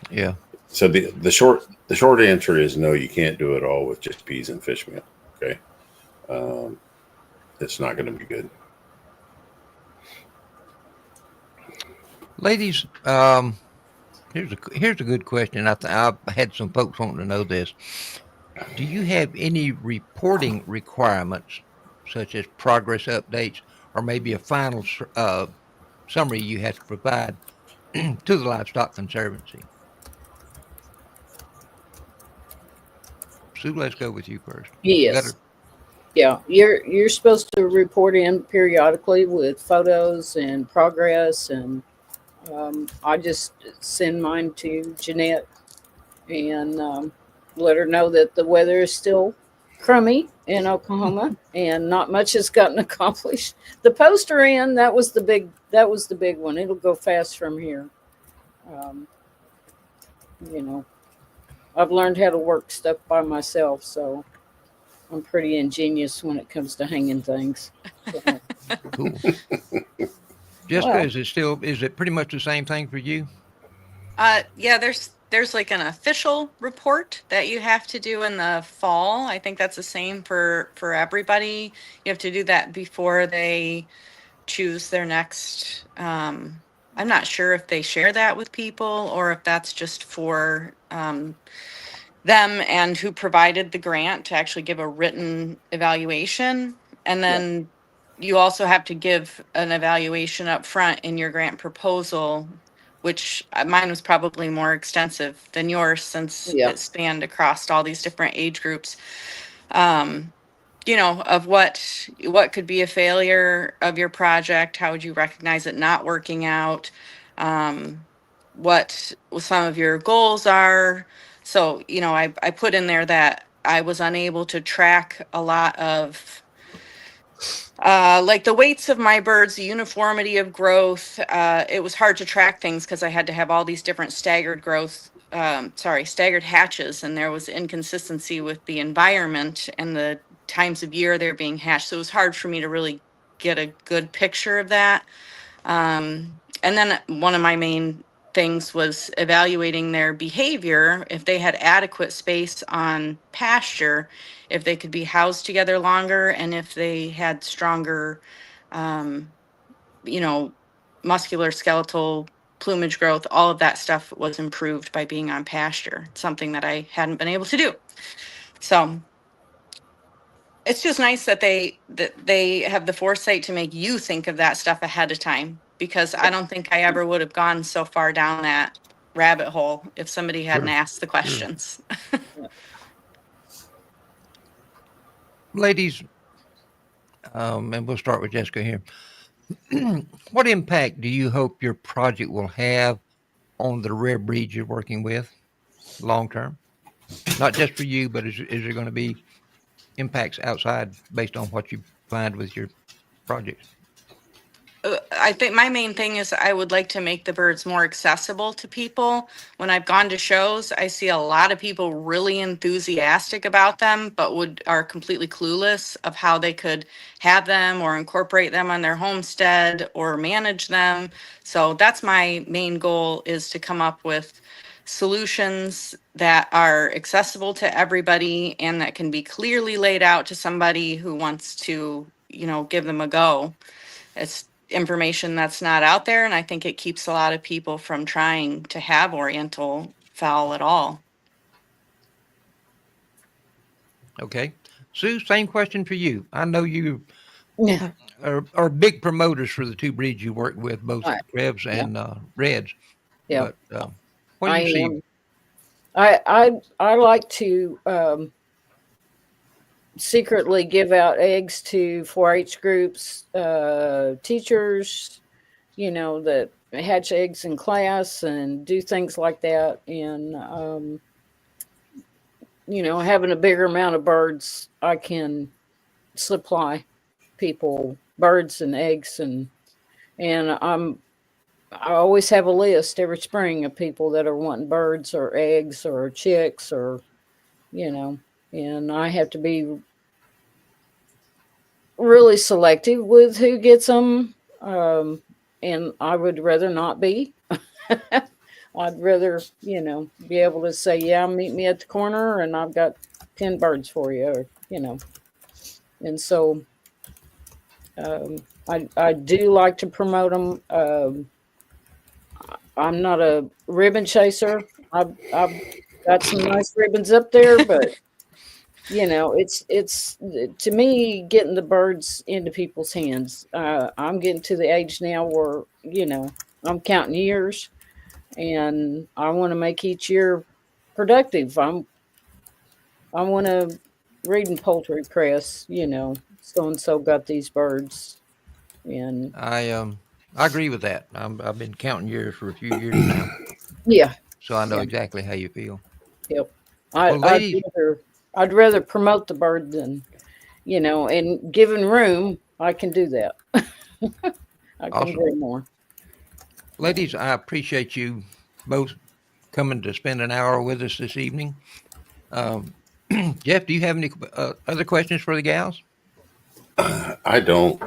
Yeah. So the short answer is no. You can't do it all with just peas and fish meal. Okay, it's not going to be good. Ladies, here's a good question. I've had some folks wanting to know this. Do you have any reporting requirements, such as progress updates, or maybe a final summary you have to provide to the Livestock Conservancy? Sue, let's go with you first. Yes. Yeah, you're supposed to report in periodically with photos and progress, and I just send mine to Jeanette and let her know that the weather is still crummy in Oklahoma and not much has gotten accomplished. The poster in that was the big one. It'll go fast from here. Um, I've learned how to work stuff by myself, so I'm pretty ingenious when it comes to hanging things. So, Cool. Jessica, well, is it pretty much the same thing for you? Yeah, there's like an official report that you have to do in the fall. I think that's the same for everybody. You have to do that before they choose their next. I'm not sure if they share that with people or if that's just for them and who provided the grant to actually give a written evaluation. And yeah, then you also have to give an evaluation up front in your grant proposal, which mine was probably more extensive than yours since yeah, it spanned across all these different age groups. Of what could be a failure of your project, how would you recognize it not working out, what some of your goals are. So I put in there that I was unable to track a lot of like the weights of my birds, the uniformity of growth. It was hard to track things because I had to have all these different staggered hatches, and there was inconsistency with the environment and the times of year they're being hatched. So it was hard for me to really get a good picture of that. And then one of my main things was evaluating their behavior, if they had adequate space on pasture, if they could be housed together longer, and if they had stronger, um, you know, muscular skeletal plumage growth. All of that stuff was improved by being on pasture, something that I hadn't been able to do. So it's just nice that they have the foresight to make you think of that stuff ahead of time, because I don't think I ever would have gone so far down that rabbit hole if somebody hadn't Sure. asked the Sure. questions. Ladies, and we'll start with Jessica here. What impact do you hope your project will have on the rare breeds you're working with long term? Not just for you, but is there going to be impacts outside based on what you find with your projects? I think my main thing is I would like to make the birds more accessible to people. When I've gone to shows, I see a lot of people really enthusiastic about them, but are completely clueless of how they could have them or incorporate them on their homestead or manage them. So that's my main goal, is to come up with solutions that are accessible to everybody and that can be clearly laid out to somebody who wants to, give them a go. It's information that's not out there, and I think it keeps a lot of people from trying to have Oriental fowl at all. Okay. Sue, same question for you. I know you yeah. are big promoters for the two breeds you work with, both All right. Revs Yeah, and Reds. yeah. But what do I you see? am. I like to secretly give out eggs to 4-H groups, teachers, that hatch eggs in class and do things like that. And, having a bigger amount of birds, I can supply people birds and eggs and I always have a list every spring of people that are wanting birds or eggs or chicks or, you know, and I have to be really selective with who gets them. And I would rather not be. I'd rather, be able to say, yeah, meet me at the corner and I've got 10 birds for you, or. And so I do like to promote them. I'm not a ribbon chaser. I've got some nice ribbons up there, but it's to me getting the birds into people's hands. I'm getting to the age now where I'm counting years, and I want to make each year productive. I want to read in Poultry Press, so and so got these birds, and I agree with that. I've been counting years for a few years now, yeah, so I know yeah, exactly how you feel. yep. Well, ladies, I'd rather promote the bird than and given room, I can do that. I can awesome. agree more. Ladies, I appreciate you both coming to spend an hour with us this evening. Um, Jeff, do you have any other questions for the gals? I don't.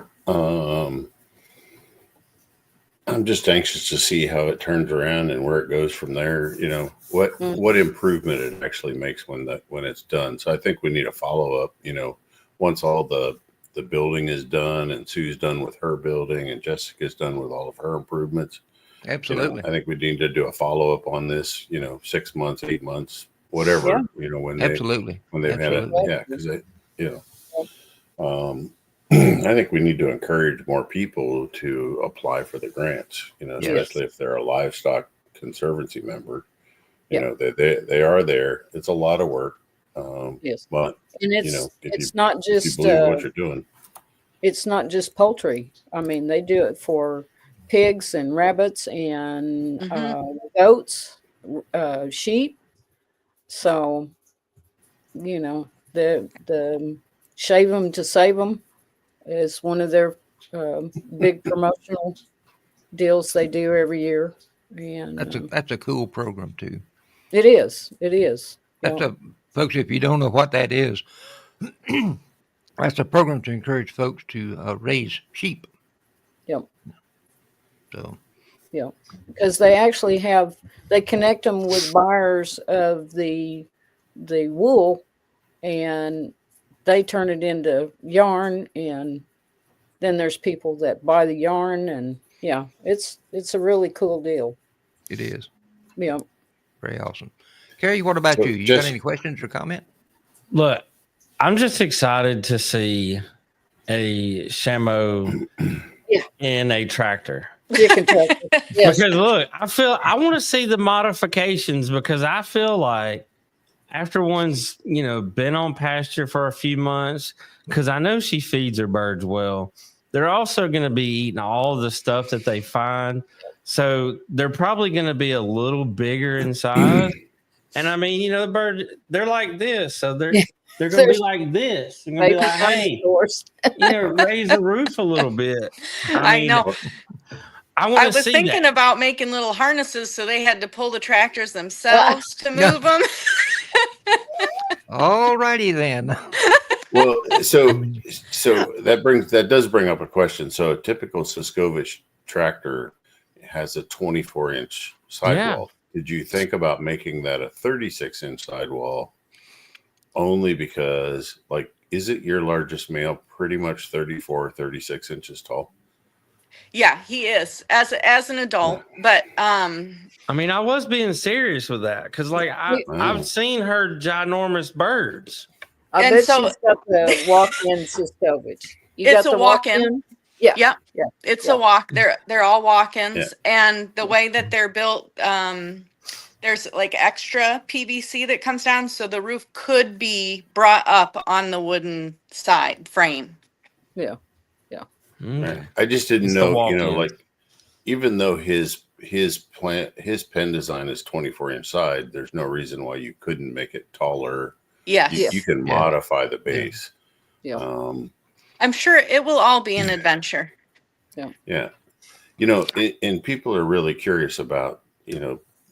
I'm just anxious to see how it turns around and where it goes from there. What improvement it actually makes when it's done. So I think we need a follow up. Once all the building is done and Sue's done with her building and Jessica's done with all of her improvements. Absolutely. I think we need to do a follow up on this. 6 months, 8 months, whatever. Yeah. When absolutely they've had it. Absolutely. Yeah, because I think we need to encourage more people to apply for the grants, especially if they're a Livestock Conservancy member. They are there. It's a lot of work. Yes. But, And it's not just if you believe what you're doing. It's not just poultry. I mean, they do it for pigs and rabbits and goats, sheep. So, the shave them to save them is one of their big promotional deals they do every year, and that's a cool program too. it is. It is. That's folks. If you don't know what that is, that's a program to encourage folks to raise sheep. Yep. So. Yeah, because they connect them with buyers of the wool, and they turn it into yarn, and then there's people that buy the yarn, and yeah, it's a really cool deal. It is. Yeah. Very awesome. Carrie, what about you? You got any questions or comment? Look, I'm just excited to see a Shamo in a tractor. Yes. Because look, I want to see the modifications, because I feel like after one's been on pasture for a few months, because I know she feeds her birds well, they're also going to be eating all the stuff that they find, so they're probably going to be a little bigger in size. And I mean, the bird, they're like this, so they're going to be like this. They're going to be like, hey, raise the roof a little bit. I know. I was thinking about making little harnesses so they had to pull the tractors themselves to move them. All righty then. Well, so that does bring up a question. So a typical Siskovich tractor has a 24-inch sidewall. Did you think about making that a 36-inch sidewall? Only because, is it your largest male pretty much 34 or 36 inches tall? Yeah, he is as an adult, but I mean, I was being serious with that, because I've seen her ginormous birds. I bet she's got the walk-in Siskovich. It's a walk-in. Yeah. It's a walk. They're all walk-ins, and the way that they're built, there's extra PVC that comes down, so the roof could be brought up on the wooden side frame. Yeah. Okay. I just didn't know, even though his pen design is 24-inch side, there's no reason why you couldn't make it taller. Yes. You can modify the base. Yeah. I'm sure it will all be an adventure. Yeah. And people are really curious about,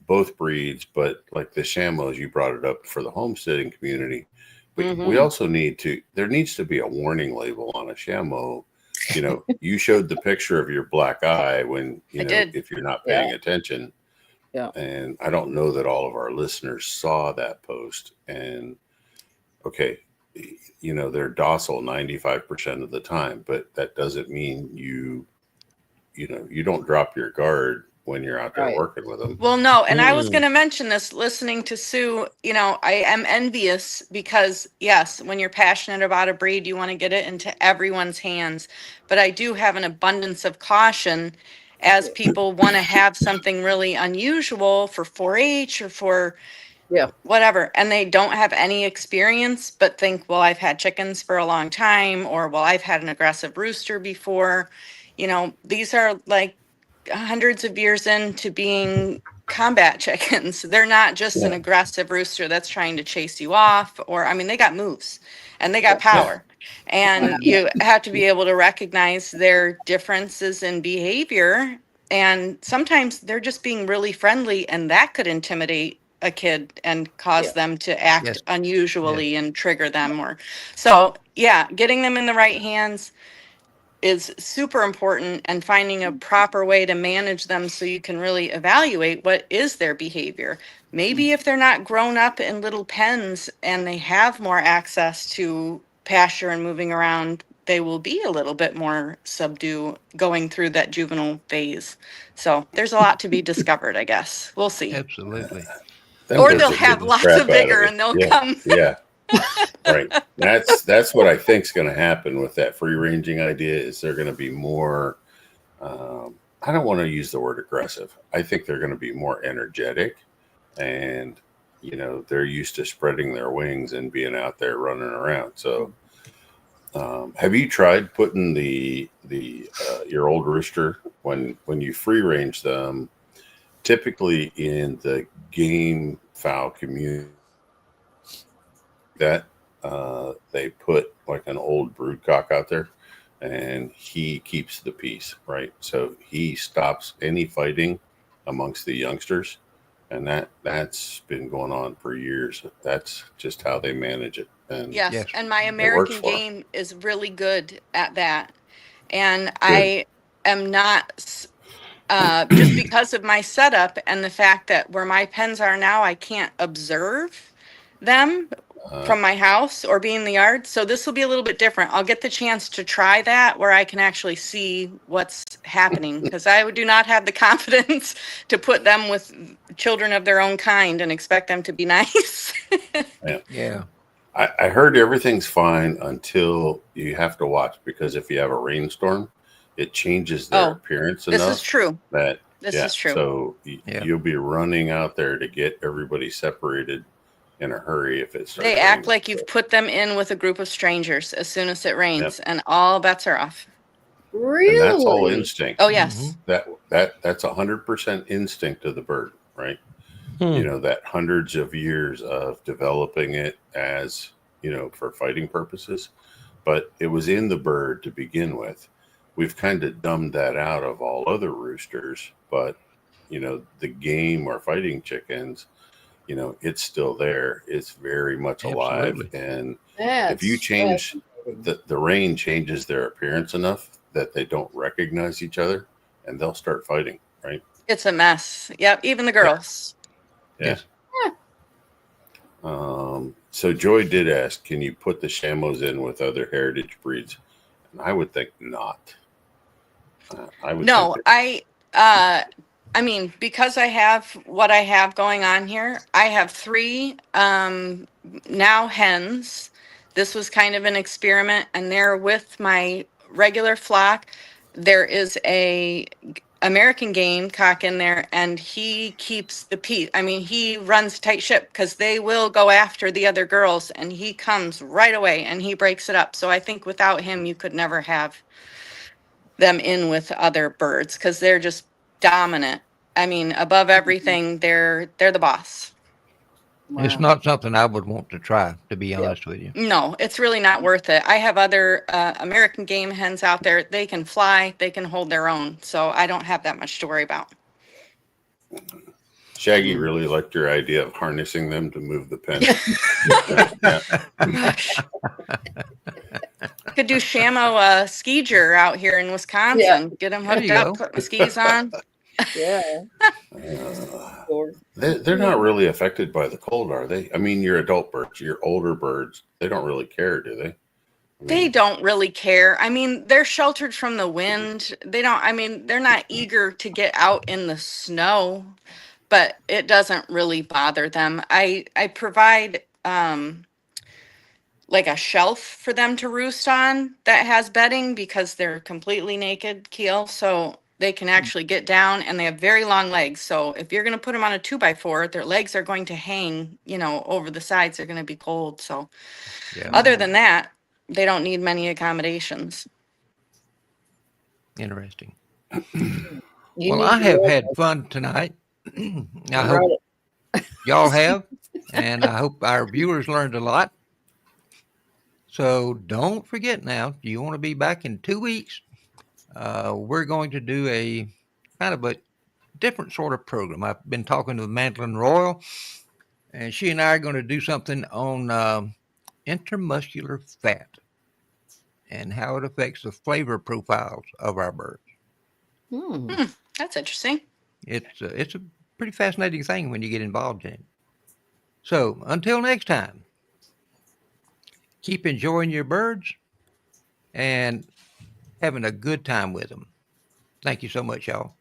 both breeds, but like the Shamos, you brought it up for the homesteading community. we also there needs to be a warning label on a Shamo. You showed the picture of your black eye when, if you're not paying attention. Yeah. And I don't know that all of our listeners saw that post. And okay, they're docile 95% of the time, but that doesn't mean you don't drop your guard when you're out there working with them. Well, no, and I was going to mention this listening to Sue. I am envious because, yes, when you're passionate about a breed, you want to get it into everyone's hands. But I do have an abundance of caution as people want to have something really unusual for 4-H or for whatever, and they don't have any experience, but think, well, I've had chickens for a long time, or, well, I've had an aggressive rooster before. These are like hundreds of years into being combat chickens. They're not just an aggressive rooster that's trying to chase you off, or, I mean, they got moves and they got power. And you have to be able to recognize their differences in behavior. And sometimes they're just being really friendly, and that could intimidate a kid and cause them to act unusually and trigger them. Getting them in the right hands is super important, and finding a proper way to manage them so you can really evaluate what is their behavior. Maybe if they're not grown up in little pens and they have more access to pasture and moving around, they will be a little bit more subdued going through that juvenile phase. So there's a lot to be discovered, I guess. We'll see. Absolutely. Or they'll have lots of vigor and they'll come. Yeah. Right. That's what I think is going to happen with that free ranging idea. Is they're going to be more, I don't want to use the word aggressive. I think they're going to be more energetic, and they're used to spreading their wings and being out there running around. So have you tried putting your old rooster when you free range them, typically in the game fowl community, that they put like an old broodcock out there, and he keeps the peace, right? So he stops any fighting amongst the youngsters, and that's been going on for years. That's just how they manage it. And yes, and my American game is really good at that. And I am not, just because of my setup and the fact that where my pens are now, I can't observe them from my house or be in the yard. So this will be a little bit different. I'll get the chance to try that where I can actually see what's happening, because I do not have the confidence to put them with children of their own kind and expect them to be nice. Yeah. I heard everything's fine until you have to watch, because if you have a rainstorm, it changes their appearance enough. This is true. This is true. So you'll be running out there to get everybody separated in a hurry if it starts. They act like you've put them in with a group of strangers as soon as it rains, and all bets are off. Really? And that's all instinct. Oh yes. That's 100% instinct of the bird, right? That hundreds of years of developing it as, for fighting purposes, but it was in the bird to begin with. We've kind of dumbed that out of all other roosters, but the game or fighting chickens, it's still there. It's very much alive. Absolutely. And if you change the rain changes their appearance enough that they don't recognize each other, and they'll start fighting, right? It's a mess. Yep. Even the girls. Yeah. So Joy did ask, can you put the Shamos in with other heritage breeds? And I would think not. I mean, because I have what I have going on here, I have 3 now hens. This was kind of an experiment, and they're with my regular flock. There is a American gamecock in there, and he keeps the peace. I mean, he runs tight ship because they will go after the other girls, and he comes right away and he breaks it up. So I think without him, you could never have them in with other birds because they're just dominant. I mean, above everything, they're the boss. Wow. It's not something I would want to try, to be honest with you. No, it's really not worth it. I have other American game hens out there. They can fly, they can hold their own. So I don't have that much to worry about. Shaggy really liked your idea of harnessing them to move the pen. Gosh. Could do Shamo Skeeger out here in Wisconsin. Get them There hooked you up, go. put my skis on. Yeah. Sure. They're not really affected by the cold, are they? I mean, your adult birds, your older birds, they don't really care, do they? They don't really care. I mean, they're sheltered from the wind. They're not eager to get out in the snow, but it doesn't really bother them. I provide like a shelf for them to roost on that has bedding because they're completely naked, Keel. So they can actually get down and they have very long legs. So if you're going to put them on a 2x4, their legs are going to hang, over the sides. They're going to be cold. So Yeah. other than that, they don't need many accommodations. Interesting. You Well, need I to have know had that. fun tonight. I Right. hope y'all have, and I hope our viewers learned a lot. So don't forget now, you want to be back in 2 weeks. We're going to do a kind of a different sort of program. I've been talking to Mandolin Royal, and she and I are going to do something on intermuscular fat and how it affects the flavor profiles of our birds. That's interesting. It's a pretty fascinating thing when you get involved in it. So until next time, keep enjoying your birds and having a good time with them. Thank you so much, y'all.